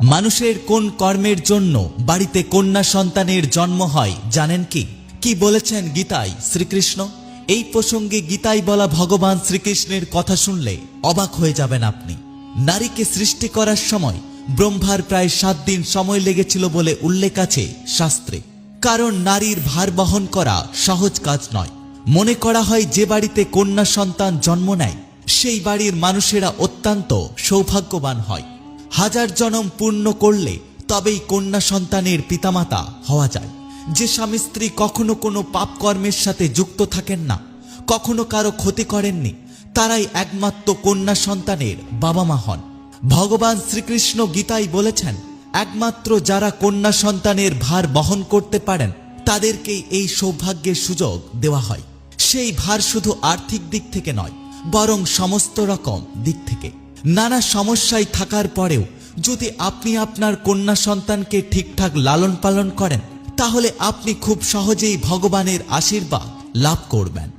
মানুষের কোন কর্মের জন্য বাড়িতে কন্যা সন্তানের জন্ম হয় জানেন কি? কি বলেছেন গীতায় শ্রীকৃষ্ণ? এই প্রসঙ্গে গীতায় বলা ভগবান শ্রীকৃষ্ণের কথা শুনলে অবাক হয়ে যাবেন আপনি। নারীকে সৃষ্টি করার সময় ব্রহ্মার প্রায় 7 দিন সময় লেগেছিল বলে উল্লেখ আছে শাস্ত্রে। কারণ নারীর ভার বহন করা সহজ কাজ নয়। মনে করা হয় যে বাড়িতে কন্যা সন্তান জন্ম নেয় সেই বাড়ির মানুষেরা অত্যন্ত সৌভাগ্যবান হয়। 1000 জনম পূর্ণ করলে তবেই কন্যা সন্তানের পিতামাতা হওয়া যায়। যে স্বামী স্ত্রী কখনো কোনো পাপকর্মের সাথে যুক্ত থাকেন না, কখনো কারো ক্ষতি করেননি, তারাই একমাত্র কন্যা সন্তানের বাবা মা হন। ভগবান শ্রীকৃষ্ণ গীতায় বলেছেন, একমাত্র যারা কন্যা সন্তানের ভার বহন করতে পারেন তাদেরকেই এই সৌভাগ্যের সুযোগ দেওয়া হয়। সেই ভার শুধু আর্থিক দিক থেকে নয়, বরং সমস্ত রকম দিক থেকে। নানা সমস্যায় থাকার পরেও যদি আপনি আপনার কন্যা সন্তানকে ঠিকঠাক লালন পালন করেন তাহলে আপনি খুব সহজেই ভগবানের আশীর্বাদ লাভ করবেন।